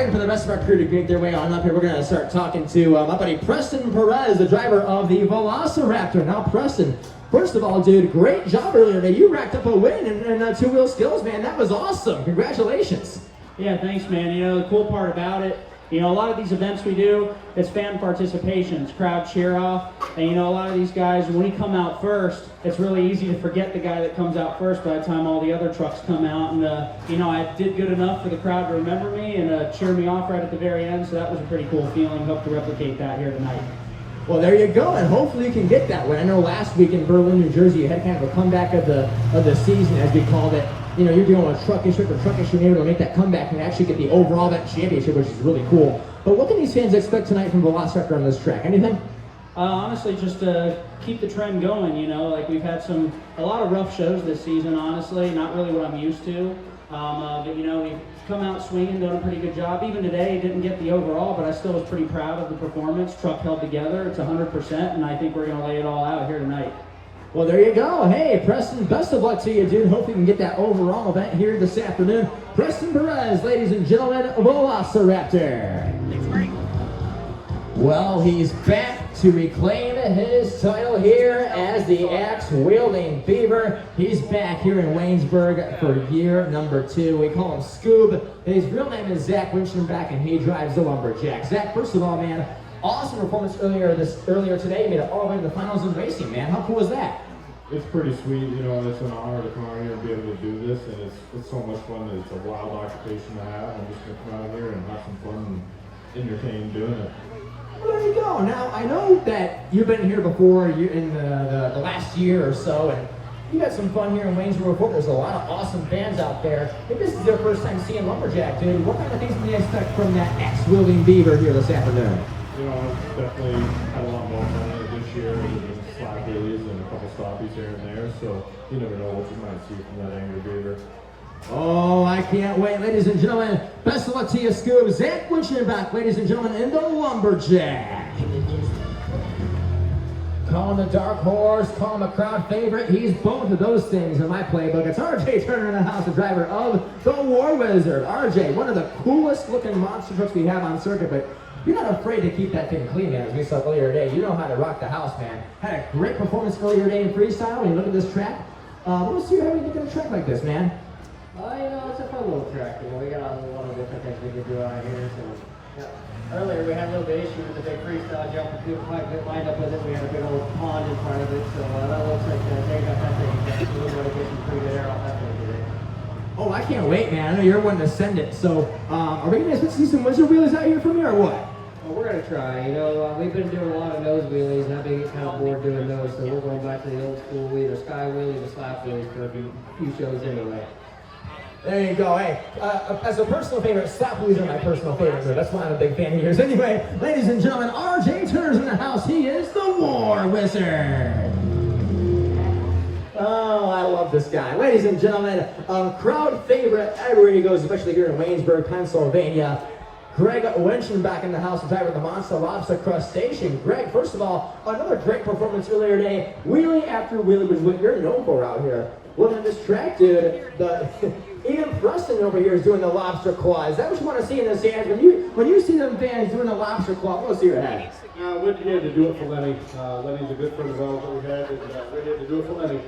waiting for the rest of our crew to make their way on up here, we're going to start talking to my buddy Preston Perez, the driver of the Velociraptor. Now, Preston, first of all, dude, great job earlier today. You racked up a win in two-wheel skills, man. That was awesome. Congratulations. Yeah, thanks, man. You know, the cool part about it, you know, a lot of these events we do, it's fan participation, it's crowd cheer off, and you know, a lot of these guys, when we come out first, it's really easy to forget the guy that comes out first by the time all the other trucks come out, and you know, I did good enough for the crowd to remember me and cheer me off right at the very end, so that was a pretty cool feeling. Hope to replicate that here tonight. Well, there you go, and hopefully you can get that one. I know last week in Berlin, New Jersey, you had kind of a comeback of the season, as we called it. You know, you're dealing with truck issue after truck issue, and you're able to make that comeback and actually get the overall event championship, which is really cool. But what can these fans expect tonight from Velociraptor on this track? Anything? Honestly, just to keep the trend going, you know, like we've had a lot of rough shows this season, honestly, not really what I'm used to. But you know, we've come out swinging, done a pretty good job. Even today, didn't get the overall, but I still was pretty proud of the performance. Truck held together, it's 100%, and I think we're going to lay it all out here tonight. Well, there you go. Hey, Preston, best of luck to you, dude. Hope you can get that overall event here this afternoon. Preston Perez, ladies and gentlemen, Velociraptor. Well, he's back to reclaim his title here as the axe-wielding Beaver. He's back here in Waynesburg for year number 2. We call him Scoob. His real name is Zach Winchenbach, and he drives the Lumberjack. Zach, first of all, man, awesome performance earlier today. You made it all the way to the finals in racing, man. How cool was that? It's pretty sweet, you know, it's an honor to come out here and be able to do this, and it's so much fun. It's a wild occupation to have. I'm just going to come out here and have some fun and entertain doing it. Well, there you go. Now, I know that you've been here before in the last year or so, and you had some fun here in Waynesburg before. There's a lot of awesome fans out there. If this is their first time seeing Lumberjack, dude, what kind of things can they expect from that axe-wielding Beaver here this afternoon? You know, I've definitely had a lot more fun this year with slap wheelies and a couple stoppies here and there, so you never know what you might see from that angry Beaver. Oh, I can't wait, ladies and gentlemen. Best of luck to you, Scoob. Zach Winchenbach, ladies and gentlemen, in the Lumberjack. Call him a dark horse, call him a crowd favorite. He's both of those things in my playbook. It's RJ Turner in the house, the driver of the War Wizard. RJ, one of the coolest looking monster trucks we have on circuit, but you're not afraid to keep that thing clean, man, as we saw earlier today. You know how to rock the house, man. Had a great performance earlier today in freestyle. When you look at this track, what's your, how do you think of a track like this, man? You know, it's a fun little track. You know, we got a lot of different things we can do out here. So, yeah. Earlier we had a little bit of issue with the big freestyle jump. We couldn't quite get lined up with it. We had a big old pond in front of it. So that looks like they got that thing. So we're going to get some pretty good air off that thing today. Oh, I can't wait, man. I know you're one to send it. So, are we going to see some wizard wheelies out here for me or what? Well, we're going to try. You know, we've been doing a lot of nose wheelies, and I've been getting kind of bored doing those. So we're going back to the old school either sky wheelie or slap wheelies for a few shows anyway. There you go. Hey, as a personal favorite, slap wheelies are my personal favorite, so that's why I'm a big fan of yours. Anyway, ladies and gentlemen, RJ Turner's in the house. He is the War Wizard. Oh, I love this guy. Ladies and gentlemen, crowd favorite everywhere he goes, especially here in Waynesburg, Pennsylvania. Greg Winchenbach in the house, the driver of the Monster Lobster Crustacean. Greg, first of all, another great performance earlier today. Wheelie after wheelie was what you're known for out here. Looking at this track, dude, even Preston over here is doing the lobster claw. Is that what you want to see in the stands? When you see them fans doing the lobster claw, what was your head? We're here to do it for Lenny. Lenny's a good friend of ours that we had, and we're here to do it for Lenny.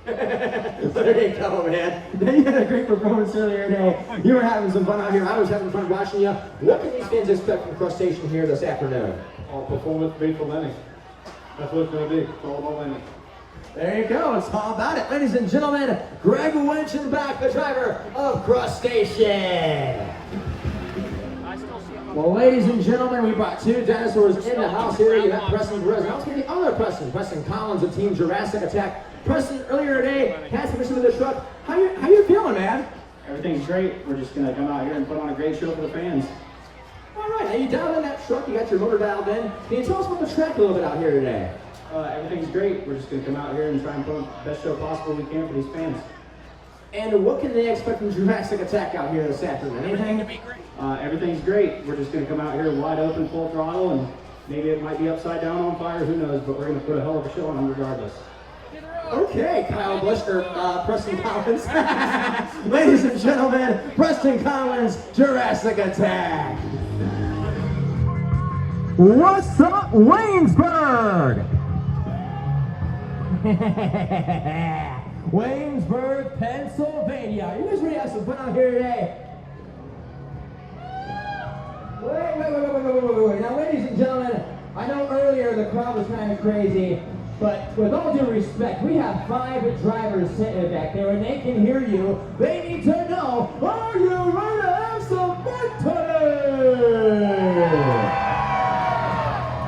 There you go, man. You had a great performance earlier today. You were having some fun out here. I was having fun watching you. What can these fans expect from Crustacean here this afternoon? All performance made for Lenny. That's what it's going to be. It's all about Lenny. There you go. It's all about it. Ladies and gentlemen, Greg Winchenbach, the driver of Crustacean. Well, ladies and gentlemen, we brought two dinosaurs in the house here. You have Preston Perez. Now let's get the other Preston. Preston Collins of Team Jurassic Attack. Preston, earlier today, had some issue with the truck. How you feeling, man? Everything's great. We're just going to come out here and put on a great show for the fans. All right. Now you dialed in that truck. You got your motor dialed in. Can you tell us about the track a little bit out here today? Everything's great. We're just going to come out here and try and put on the best show possible we can for these fans. And what can they expect from Jurassic Attack out here this afternoon? Anything? Everything's great. We're just going to come out here wide open, full throttle, and maybe it might be upside down on fire. Who knows? But we're going to put a hell of a show on them regardless. Okay, Kyle Busch, or Preston Collins. Ladies and gentlemen, Preston Collins, Jurassic Attack. What's up, Waynesburg? Waynesburg, Pennsylvania. You guys ready to have some fun out here today? Wait. Now, ladies and gentlemen, I know earlier the crowd was kind of crazy, but with all due respect, we have 5 drivers sitting back there and they can hear you. They need to know, are you ready to have some fun today?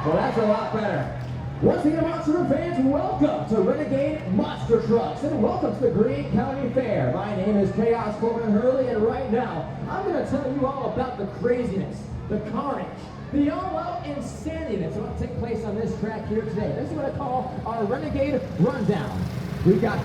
Well, that's a lot better. Once again, Monster fans, welcome to Renegade Monster Trucks and welcome to the Greene County Fair. My name is Chaos Corbin Hurley, and right now, I'm going to tell you all about the craziness, the carnage, the all-out insanity that's about to take place on this track here today. This is what I call our Renegade Rundown. We've got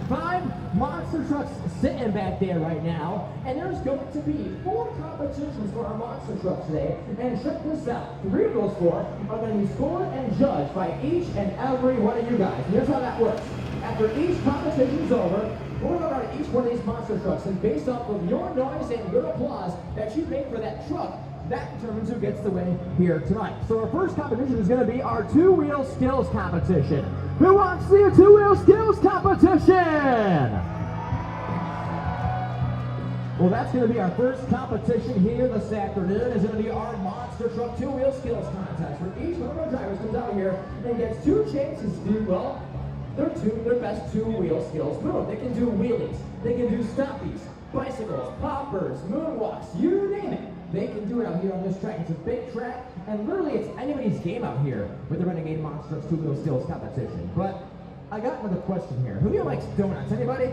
5 monster trucks sitting back there right now, and there's going to be 4 competitions for our monster trucks today. And check this out: 3 of those 4 are going to be scored and judged by each and every one of you guys. And here's how that works: after each competition is over, we're going to go around each one of these monster trucks, and based off of your noise and your applause that you make for that truck, that determines who gets the win here tonight. So our first competition is going to be our 2-wheel skills competition. Who wants to see a 2-wheel skills competition? Well, that's going to be our first competition here this afternoon. Is going to be our monster truck 2-wheel skills contest, where each one of our drivers comes out here and gets 2 chances to do, well, their best 2-wheel skills move. They can do wheelies, they can do stompies, bicycles, poppers, moonwalks, you name it. They can do it out here on this track. It's a big track, and literally it's anybody's game out here with the Renegade Monster Trucks 2-wheel skills competition. But I got another question here. Who here likes donuts? Anybody?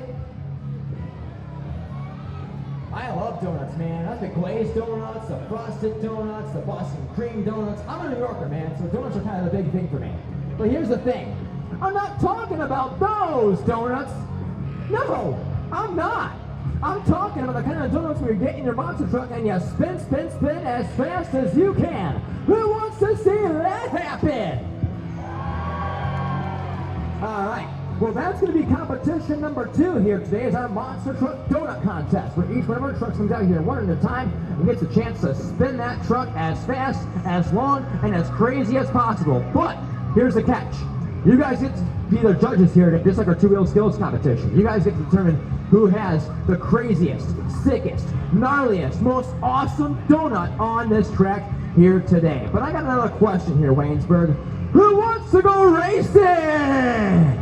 I love donuts, man. That's the glazed donuts, the frosted donuts, the Boston cream donuts. I'm a New Yorker, man, so donuts are kind of the big thing for me. But here's the thing. I'm not talking about those donuts. No, I'm not. I'm talking about the kind of donuts where you get in your monster truck and you spin as fast as you can. Who wants to see that happen? All right. Well, that's going to be competition number 2 here today, is our monster truck donut contest, where each one of our trucks comes out here one at a time and gets a chance to spin that truck as fast, as long, and as crazy as possible. But here's the catch. You guys get to be the judges here, just like our 2-wheel skills competition. You guys get to determine who has the craziest, sickest, gnarliest, most awesome donut on this track here today. But I got another question here, Waynesburg. Who wants to go racing?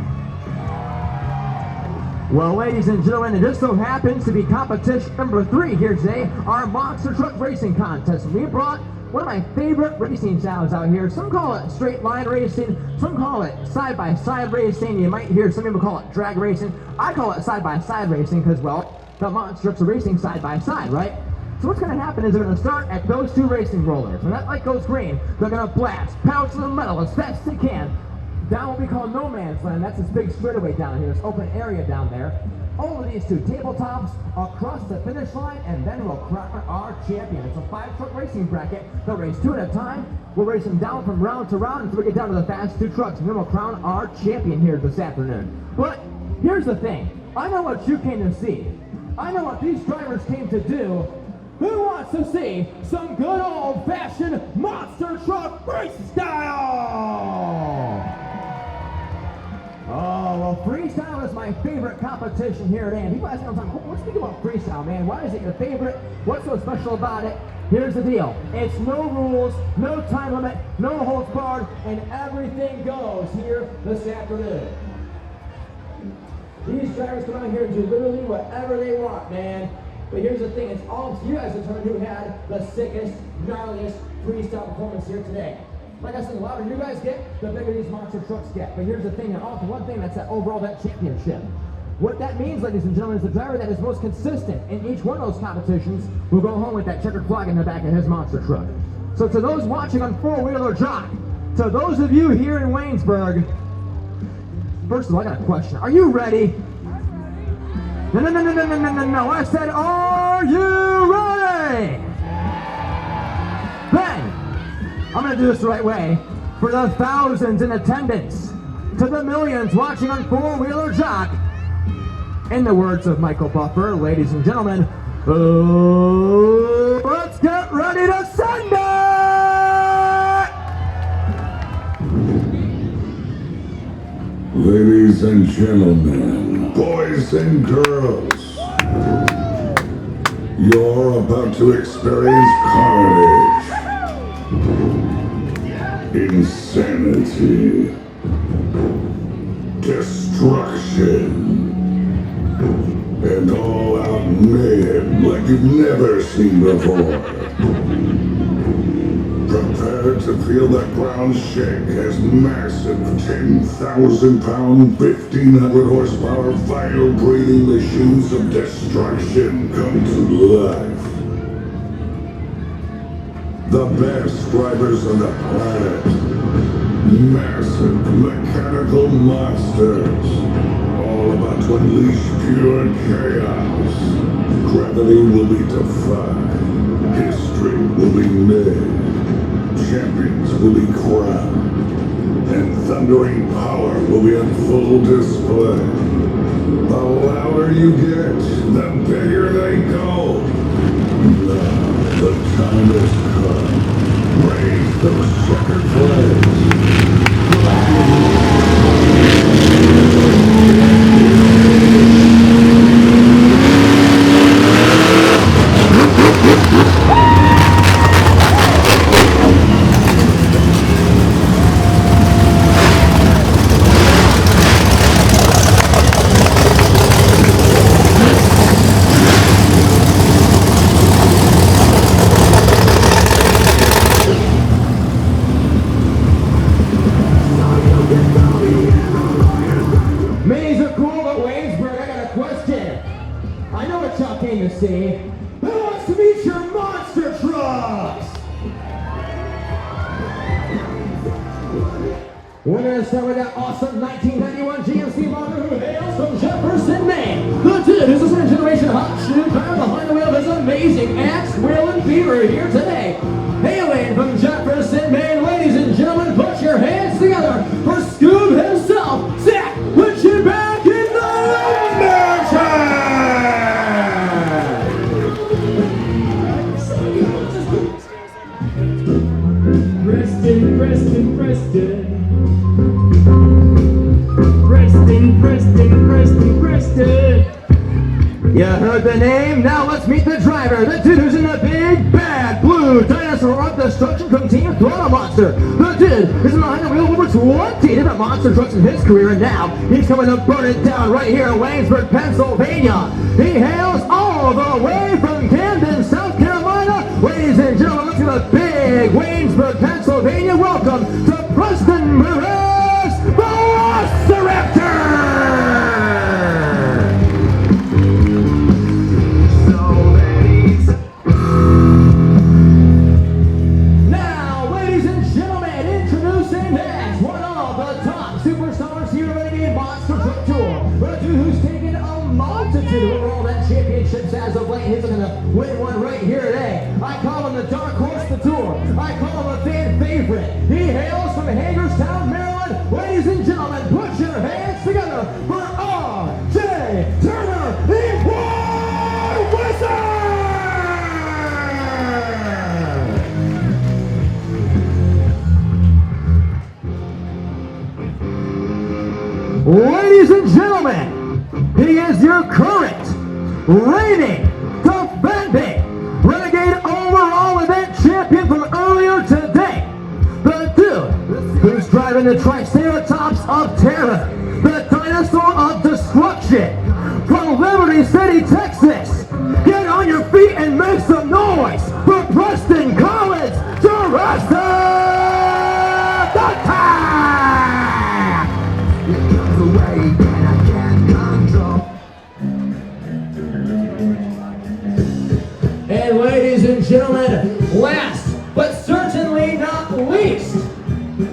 Well, ladies and gentlemen, it just so happens to be competition number 3 here today, our monster truck racing contest. We brought one of my favorite racing styles out here. Some call it straight line racing, some call it side-by-side racing. You might hear some people call it drag racing. I call it side-by-side racing because, well, the monster trucks are racing side-by-side, right? So what's going to happen is they're going to start at those 2 racing rollers. When that light goes green, they're going to blast, pedal to the metal as fast as they can, down what we call no man's land. That's this big straightaway down here, this open area down there. Over these 2 tabletops, across the finish line, and then we'll crown our champion. It's a 5-truck racing bracket. They'll race 2 at a time. We'll race them down from round to round until we get down to the fast 2 trucks, and then we'll crown our champion here this afternoon. But here's the thing. I know what you came to see. I know what these drivers came to do. Who wants to see some good old-fashioned monster truck freestyle? Oh, well, freestyle is my favorite competition here today. And people ask me all the time, what's the deal about freestyle, man? Why is it your favorite? What's so special about it? Here's the deal. It's no rules, no time limit, no holds barred, and everything goes here this afternoon. These drivers come out here and do literally whatever they want, man. But here's the thing. It's all up to you guys to determine who had the sickest, gnarliest freestyle performance here today. Like I said, the louder you guys get, the bigger these monster trucks get. But here's the thing, and all for one thing, that's that overall championship. What that means, ladies and gentlemen, is the driver that is most consistent in each one of those competitions will go home with that checkered flag in the back of his monster truck. So to those watching on 4-wheeler jock, to those of you here in Waynesburg, first of all, I got a question. Are you ready? No. I said, are you ready? Then, I'm going to do this the right way. For the thousands in attendance, to the millions watching on 4-wheeler jock, In the words of Michael Buffer, ladies and gentlemen, let's get ready to send it! Ladies and gentlemen, boys and girls, you're about to experience carnage, insanity, destruction, and all-out mayhem like you've never seen before. Prepare to feel the ground shake as massive 10,000-pound, 1,500 horsepower fire-breathing machines of destruction come to life. The best drivers on the planet. Massive mechanical monsters. All about to unleash pure chaos. Gravity will be defied. History will be made. Champions will be crowned. And thundering power will be on full display. The louder you get, the bigger they go. Now, the time has come. Raise those checkered flags. Minis are cool, but Waynesburg, I got a question. I know what y'all came to see. Who wants to meet your monster trucks? We're gonna start with that awesome 1991 GMC model who hails from Jefferson, Maine. The dude who's a second generation hot shoe driver behind the wheel of his amazing axe wheeling fever here today. Hailing from Jefferson, Maine, ladies and gentlemen, put your hands together for Scoob himself, Zach, put you back in the lumber Preston, Preston, Preston. Preston, Preston, Preston, Preston. You heard the name, now let's meet the driver, the dude who's in the big bad blue dinosaur of destruction from Team Throttle Monster. The dude is behind the wheel of over 20 different monster trucks in his career, and now he's coming to burn it down right here in Waynesburg, Pennsylvania. He hails all the way from Camden, South Carolina. Ladies and gentlemen, let's get a big Waynesburg, Pennsylvania welcome to Preston Perez, Velociraptor! Over all that championships as of late, he's gonna win one right here today. I call him the dark horse the tour. I call him a fan favorite. He hails from Hagerstown, Maryland. Ladies and gentlemen, put your hands together for R.J. Turner, the War Wizard! Ladies and gentlemen, he is your current, reigning, defending, Renegade overall event champion from earlier today. The dude who's driving the Triceratops of Terror, the dinosaur of destruction, from Liberty City, Texas. Get on your feet and make some noise for Preston Collins Jurassic Attack! It comes away and I can't control. And ladies and gentlemen, last but certainly not least,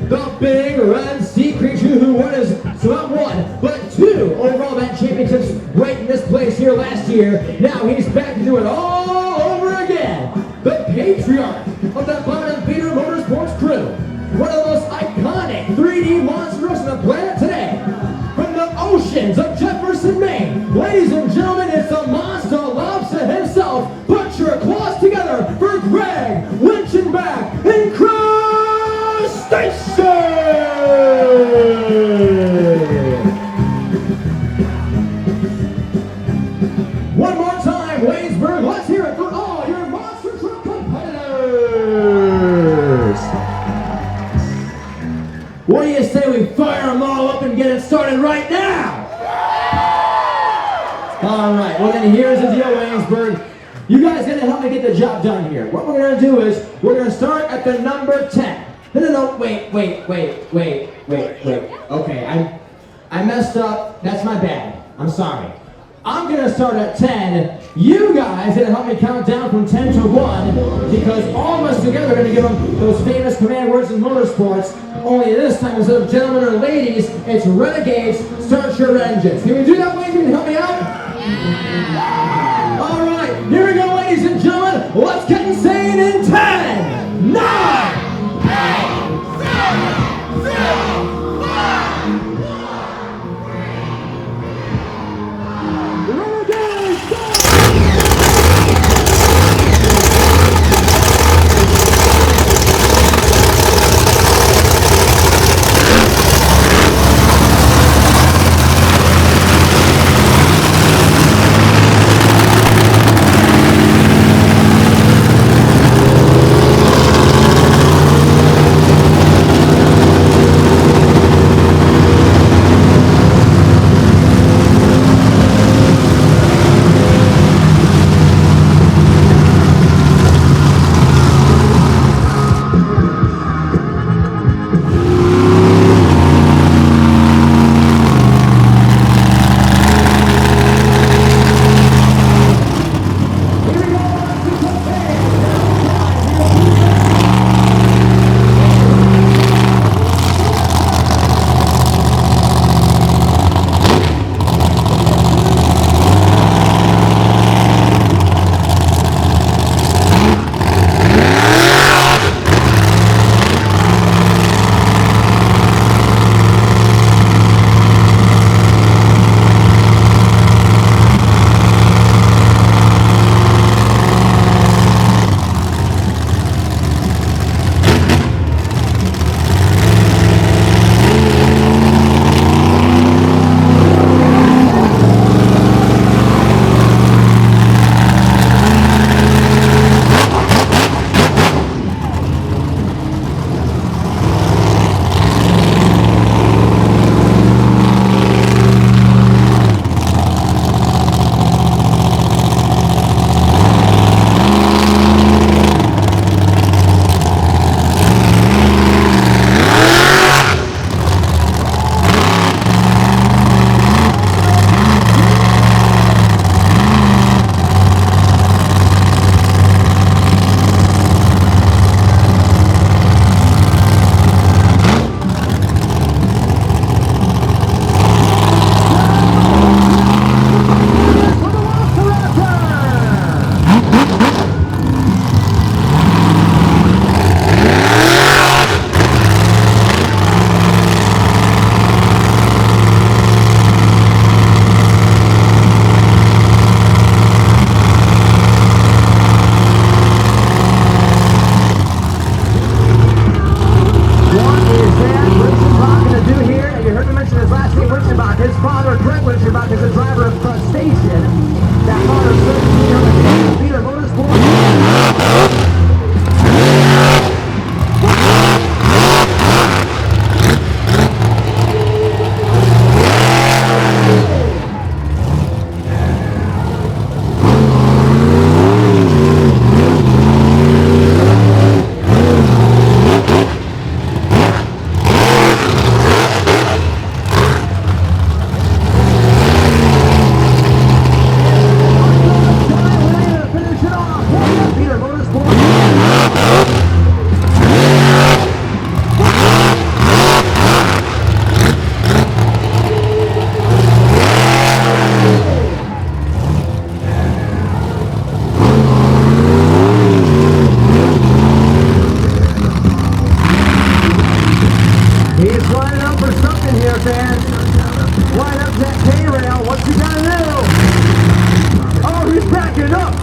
the big red sea creature who won his not one, but 2 overall event championships right in this place here last year. Now he's back to do it all over again. The patriarch of the Bottom Feeder Motorsports crew. One of the most iconic 3D monsters on the planet today. From the oceans of Jefferson, Maine, ladies and started right now. All right, well then here's the deal, Waynesburg. You guys gotta help me get the job done here. What we're gonna do is, we're gonna start at the number 10. No, wait. Okay, I messed up. That's my bad. I'm sorry. I'm gonna start at 10. You guys gonna help me count down from 10 to 1, because all of us together are gonna give them those famous command words in motorsports. Only this time, instead of gentlemen or ladies, it's Renegades, start your engines. Can we do that, ladies? Can you help me out? All right, here we go, ladies and gentlemen. Let's get insane in 10, 9, 8, 7, 6, 5. Renegades, go!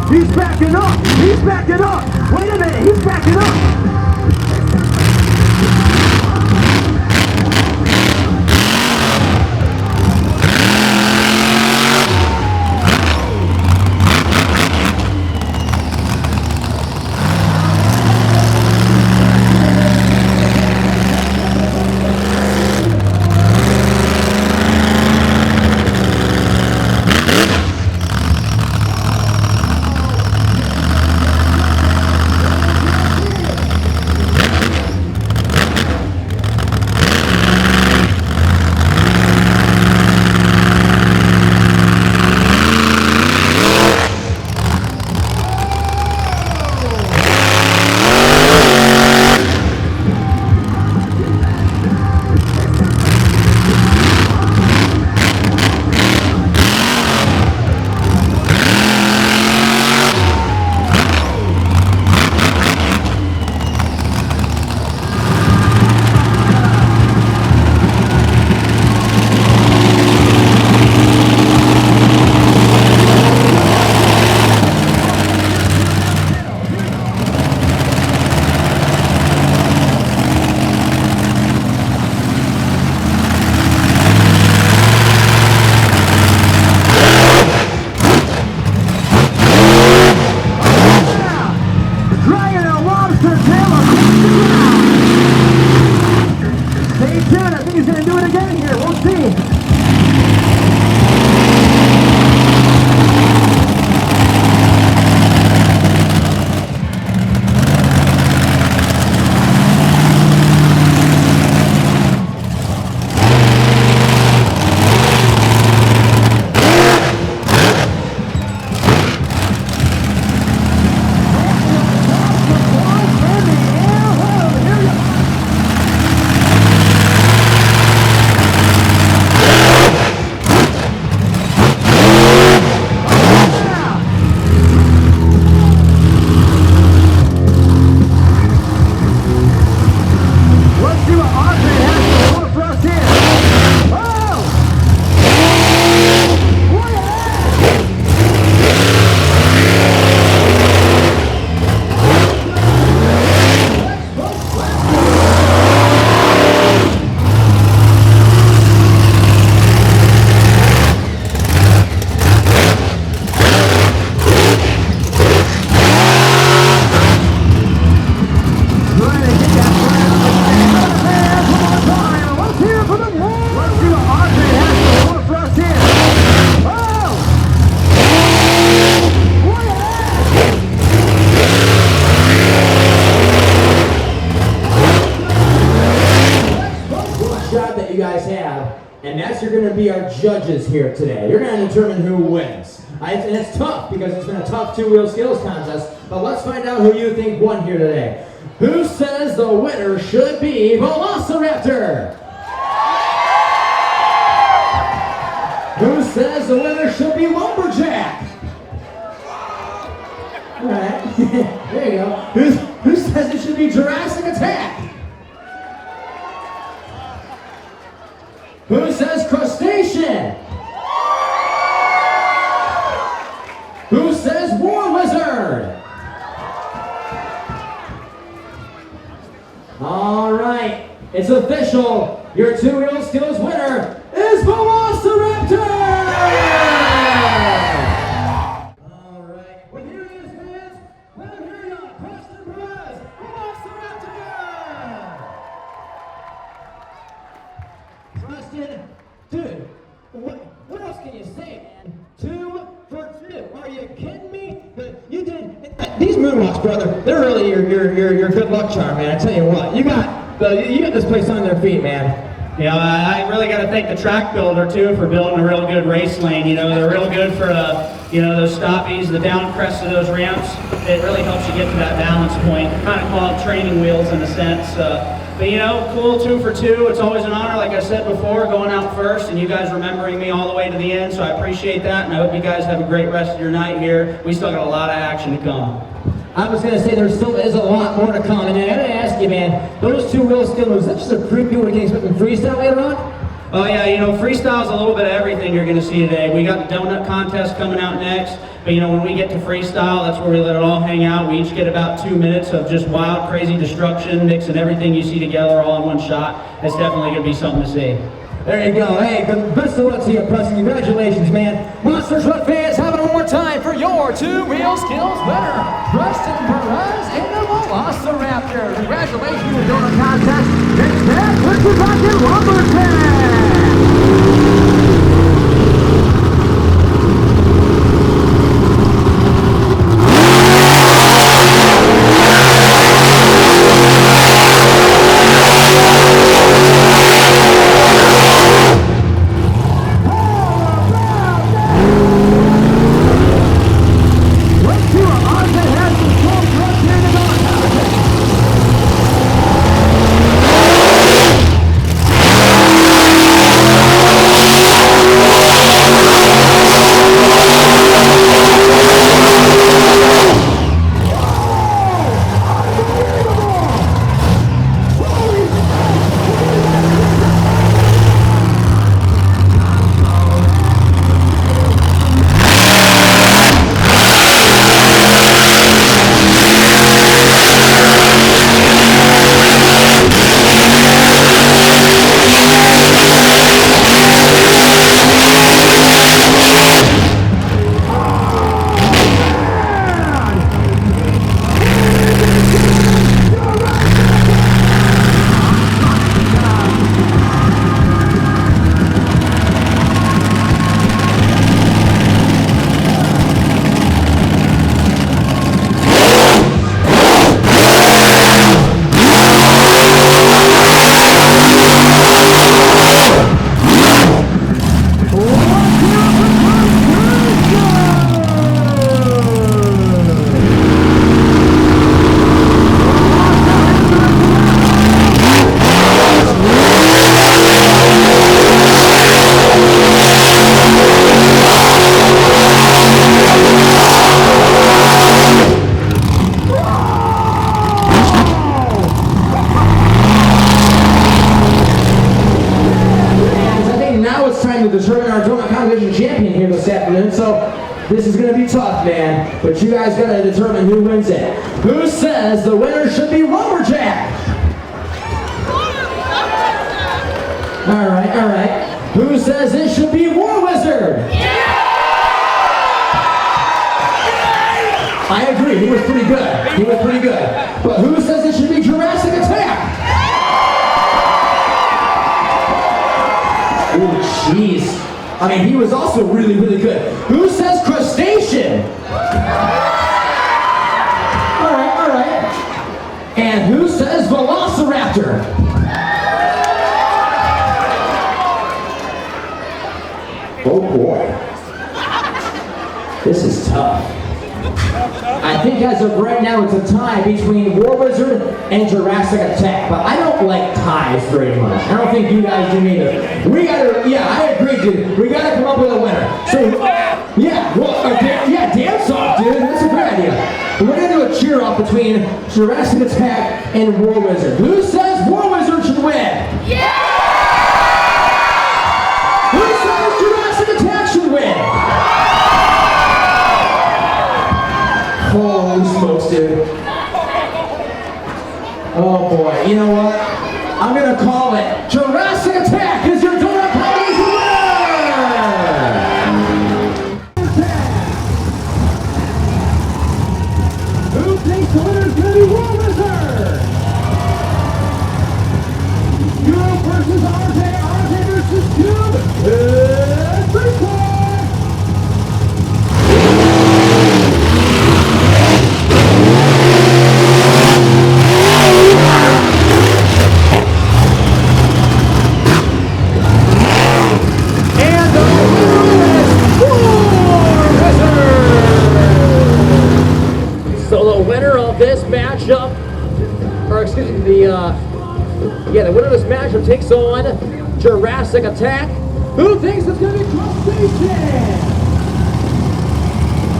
He's backing up! He's backing up! Wait a minute, he's backing up! going to be our judges here today. You're going to determine who wins. And it's tough because it's been a tough two-wheel skills contest, but let's find out who you think won here today. Who says the winner should be Velociraptor? Who says the winner should be Lumberjack? All right, there you go. Who says it should be Jurassic Attack? Who says Crustacean? Who says War Wizard? All right, it's official. Your two-wheel skills winner is Velociraptor! All right, well here he is, fans. Let him hear you. Preston Perez, Velociraptor! Preston, dude, what else can you say, man? 2 for 2. Are you kidding me? You did these moonwalks, brother. They're really your good luck charm, man. I tell you what, you got this place on their feet, man. You know, I really got to thank the track builder too for building a real good race lane. You know, they're real good for those stoppies, the down crests of those ramps. It really helps you get to that balance point. Kind of call it training wheels in a sense. But you know, cool 2 for 2. It's always an honor, like I said before, going out first and you guys remembering me all the way to the end. So I appreciate that, and I hope you guys have a great rest of your night here. We still got a lot of action to come. I was gonna say there still is a lot more to come, and I gotta ask you, man, those two-wheel skills, was that just a preview we can expect in freestyle later on? Oh yeah, you know, freestyle is a little bit of everything you're going to see today. We got the donut contest coming out next, but you know, when we get to freestyle, that's where we let it all hang out. We each get about 2 minutes of just wild, crazy destruction, mixing everything you see together all in one shot. It's definitely going to be something to see. There you go. Hey, best of luck to you, Preston. Congratulations, man. Monster Truck fans, have it one more time for your two-wheel skills winner, Preston Perez and the Velociraptor. Congratulations on the donut contest. Next back, let's be back in Lumberjack. Determine our donut competition champion here this afternoon, so this is going to be tough, man, but you guys got to determine who wins it. Who says the winner should be Lumberjack? All right. Who says it should be War Wizard? I agree, he was pretty good. But who says it should be Jurassic Attack? Oh, jeez. I mean, he was also really good. Who says Crustacean? All right. And who says Velociraptor? Oh boy. This is tough. I think as of right now it's a tie between War Wizard and Jurassic Attack, but I don't like ties very much. I don't think you guys do either. We gotta, yeah, I agree, dude. We gotta come up with a winner. So, yeah, well, yeah, dance off, dude. That's a great idea. We're gonna do a cheer off between Jurassic Attack and War Wizard. Who says War Wizard should win? Yeah! Who says Jurassic Attack should win? Holy smokes, dude. Oh boy, you know what? I'm gonna call it Jurassic Attack is your donut party's winner! Who thinks the winner's gonna be War Wizard? Europe versus RJ, RJ versus Cube. It's first one! And the winner is War Wizard! So the winner of this matchup, or excuse me, the winner of this matchup takes on Jurassic Attack. Who thinks it's gonna be Crustacean?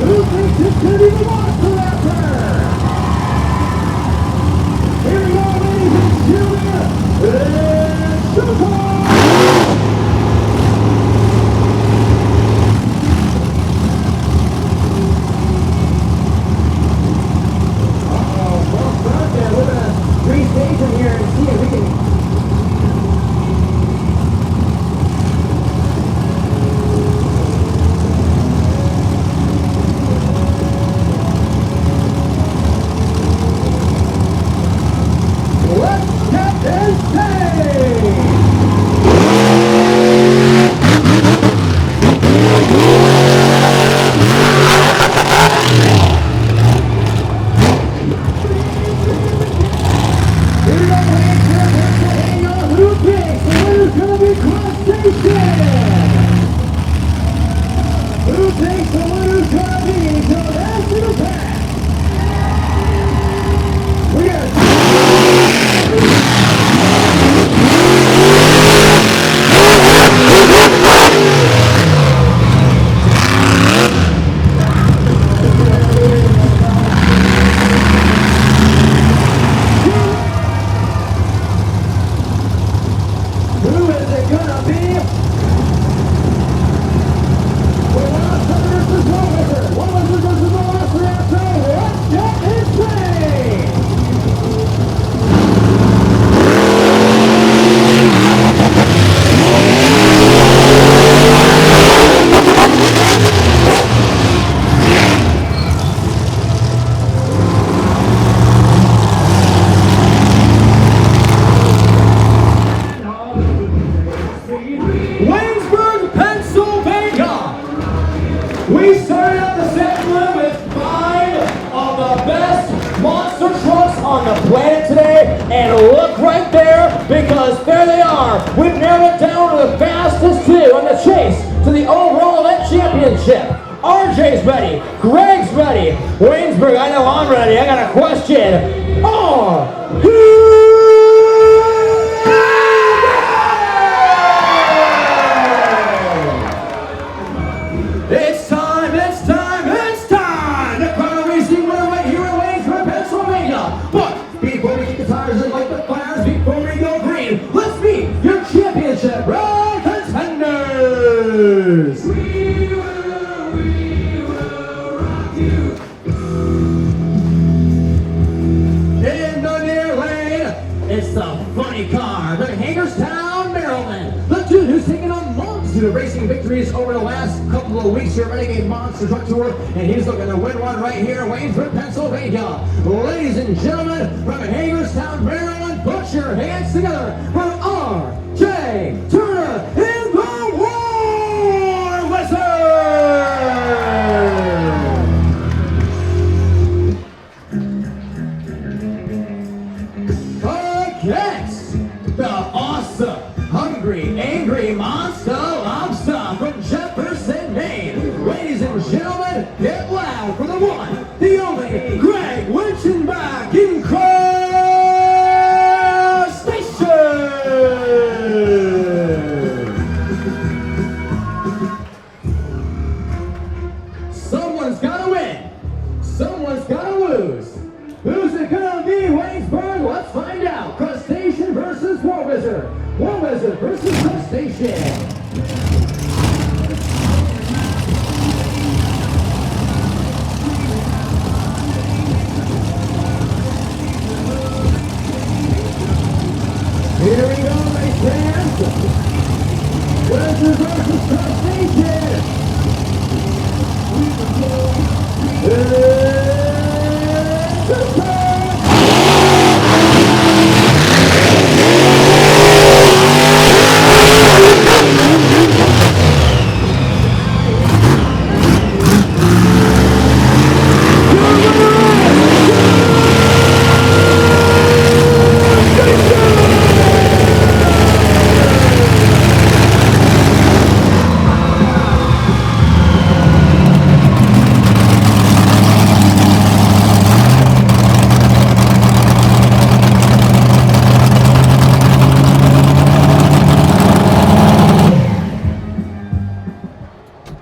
Who thinks it's gonna be the Monster Raptor? Here we go, ladies and gentlemen. It's showtime! We're gonna restage them here and see if we can. Let's get this thing! Here we go, Waynesburg, Pennsylvania. Who thinks the winner's gonna be Crustacean? Who thinks the winner's gonna be Jurassic Attack? We got Who is it gonna be? We're One versus One Wizard. One Wizard versus the Velociraptor. Let's get insane! Waynesburg, Pennsylvania. We started out the second room with 5 of the best monster trucks on the planet today, and look right there, because there they are. We've narrowed it down to the fastest 2 in the chase to the overall event championship. RJ's ready, Greg's ready, Waynesburg, I know I'm ready. I got a question. Are It's time, it's time, it's time! The Chrono Racing winner right here in Waynesburg, Pennsylvania. But before we get the tires and light the fires, before we go green, let's meet your championship round contenders! We will rock you. In the near lane, it's the funny car, the Hagerstown, Maryland. The dude who's taken on multitude of racing victories over the last couple of weeks here, Renegade Monster Truck Tour, and he's looking to win one right here in Waynesburg, Pennsylvania. Ladies and gentlemen, from Hagerstown, Maryland, put your hands together for R.J. Turner in the War Wizard! Against the awesome, hungry, angry monster lobster from Jeffrey gentlemen, Greg Winchenbach in Cross Station! Someone's gotta win. Someone's gotta lose. Who's it gonna be, Waynesburg? Let's find out. Crustacean versus War Wizard. War Wizard versus Crustacean. Here we go, race fans. Wizard versus Crustacean.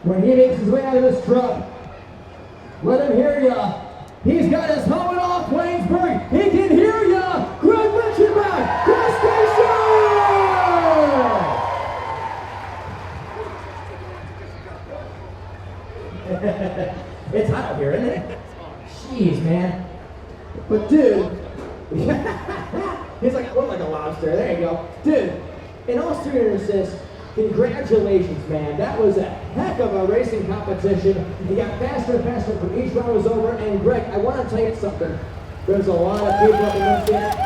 When he makes his way out of this truck, let him hear ya. He's got his helmet off, Waynesburg. He can hear ya. Greg Winchenbach, Crustacean! It's hot out here, isn't it? Jeez, man. But dude, he's like, I look like a lobster. There you go. Dude, in all seriousness, congratulations, man. That was a heck of a racing competition. You got faster and faster for each round was over. And Greg, I want to tell you something. There's a lot of people up in the stands.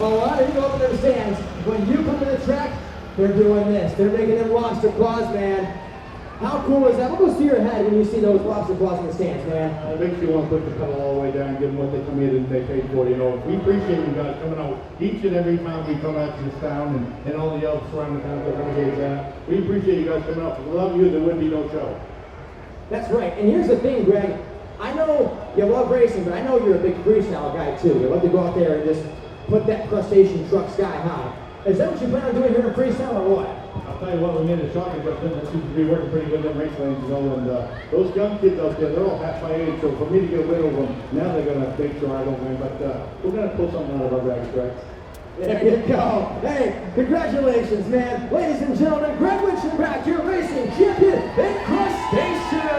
A lot of people up in their stands. When you come to the track, they're doing this. They're making them lobster claws, man. How cool is that? What goes through your head when you see those lobster claws in the stands, man? It makes you want to put the pedal all the way down and give them what they come in and they paid for. You know, we appreciate you guys coming out each and every time we come out to this town and all the other surrounding towns that Renegades at. We appreciate you guys coming out. Without you, there wouldn't be no show. That's right. And here's the thing, Greg. I know you love racing, but I know you're a big freestyle guy too. You love to go out there and just put that crustacean truck sky high. Is that what you plan on doing here in freestyle or what? I'll tell you what, we made a shocking adjustment that seems to be working pretty good in race lanes, you know, and those young kids out there, they're all half my age, so for me to get rid of them, now they're going to make sure I don't win, but we're going to pull something out of our bags, right? There you go. Hey, congratulations, man. Ladies and gentlemen, Greg Winchenbach, your racing champion in Crustacean.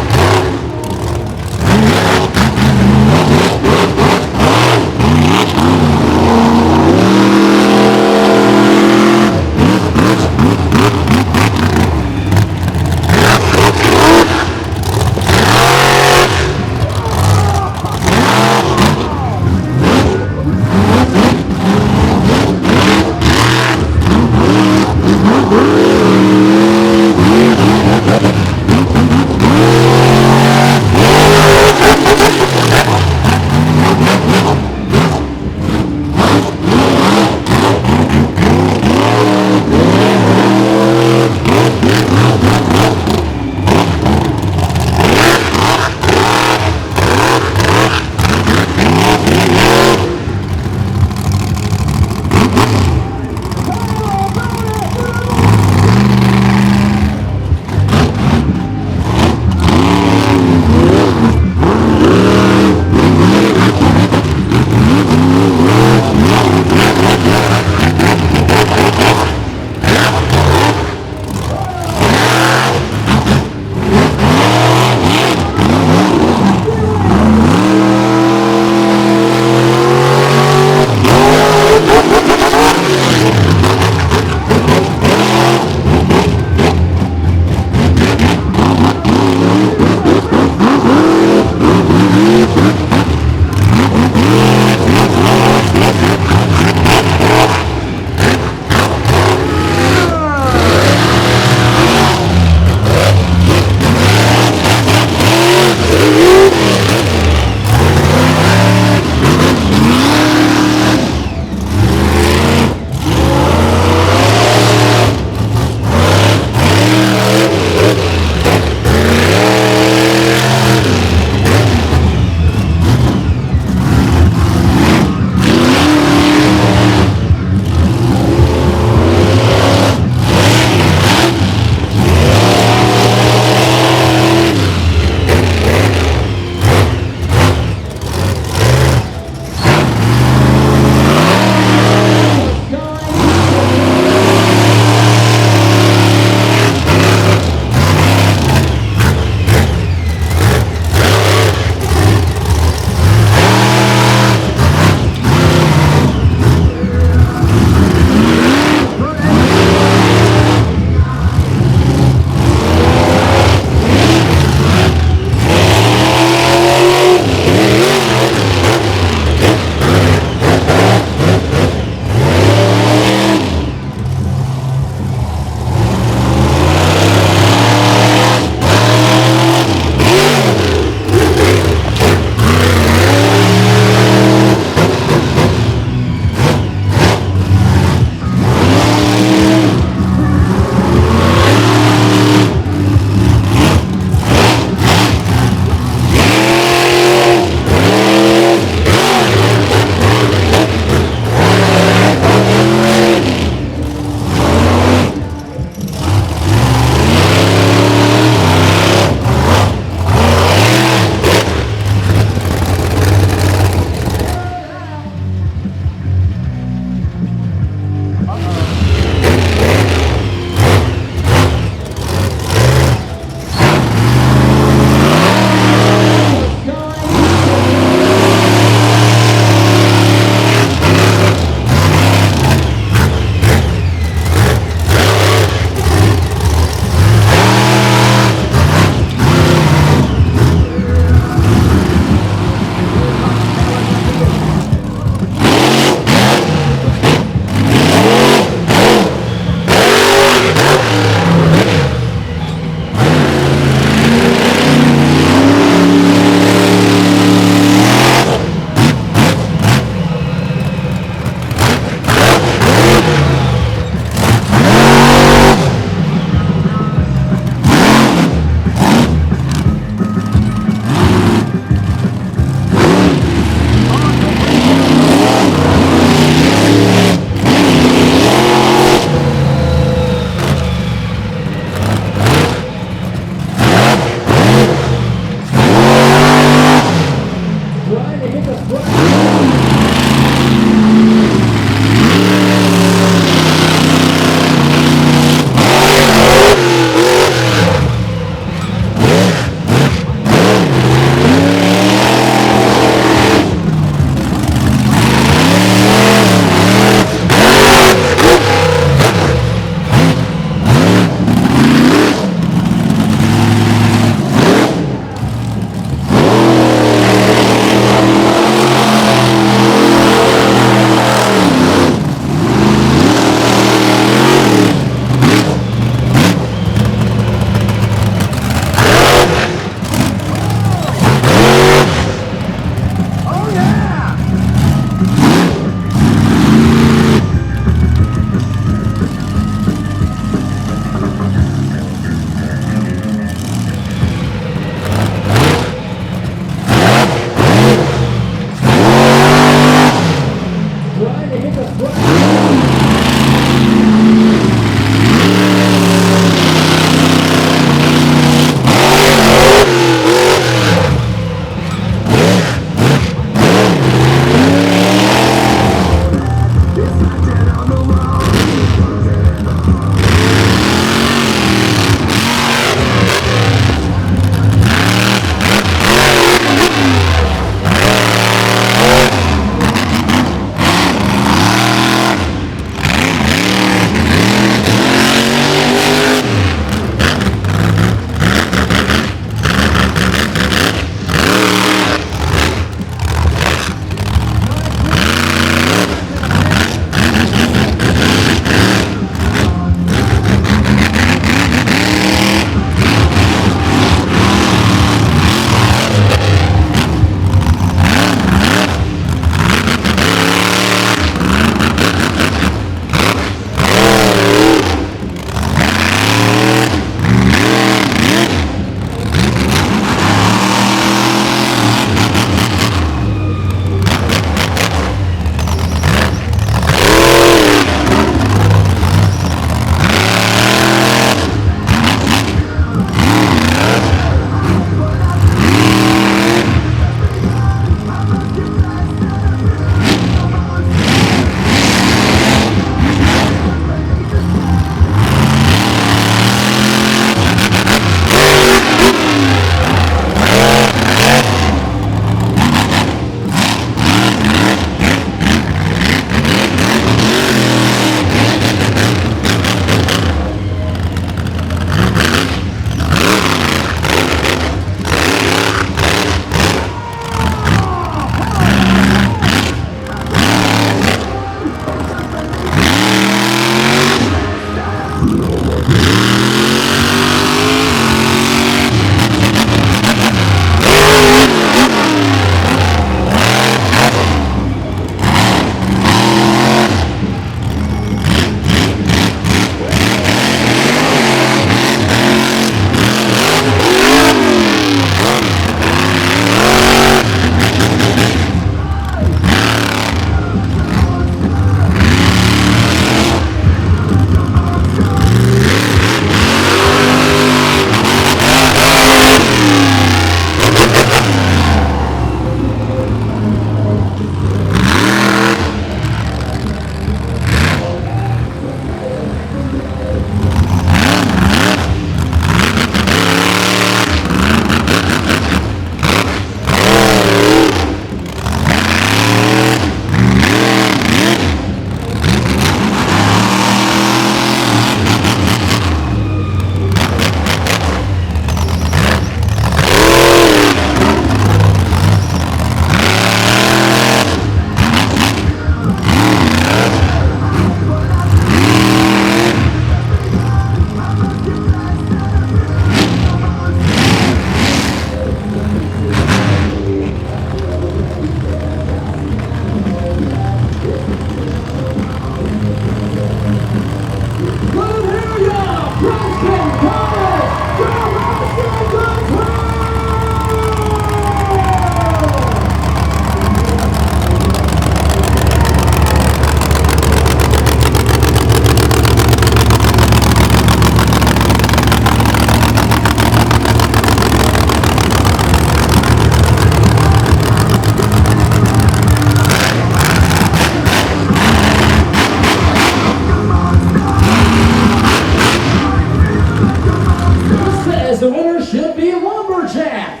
The winner should be Lumberjack.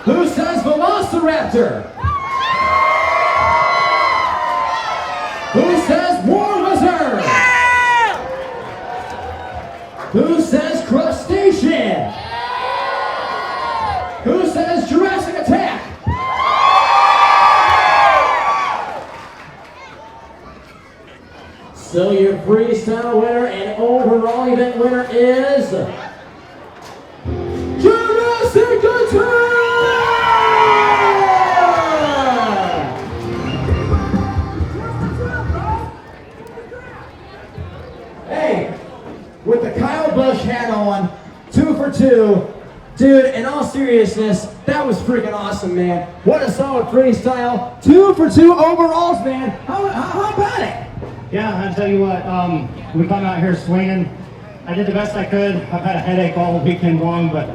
Who says Velociraptor? Who says War Wizard? Who says Crustacean? Who says Jurassic Attack? So your freestyle winner and overall event winner is Jurassic Attack! Hey, with the Kyle Busch hat on, 2 for 2. Dude, in all seriousness, that was freaking awesome, man. What a solid freestyle. 2 for 2 overalls, man. How about it? Yeah, I tell you what, we come out here swinging. I did the best I could. I've had a headache all weekend long, but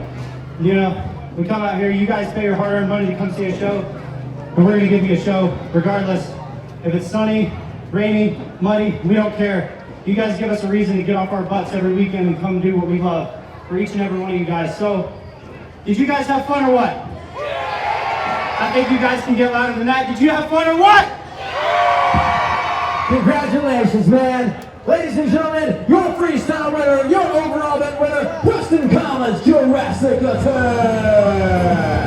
you know, we come out here, you guys pay your hard-earned money to come see a show, and we're gonna give you a show regardless. If it's sunny, rainy, muddy, we don't care. You guys give us a reason to get off our butts every weekend and come do what we love for each and every one of you guys. So, did you guys have fun or what? I think you guys can get louder than that. Did you have fun or what? Congratulations, man. Ladies and gentlemen, your freestyle winner, your overall event winner, Preston Collins, Jurassic Attack.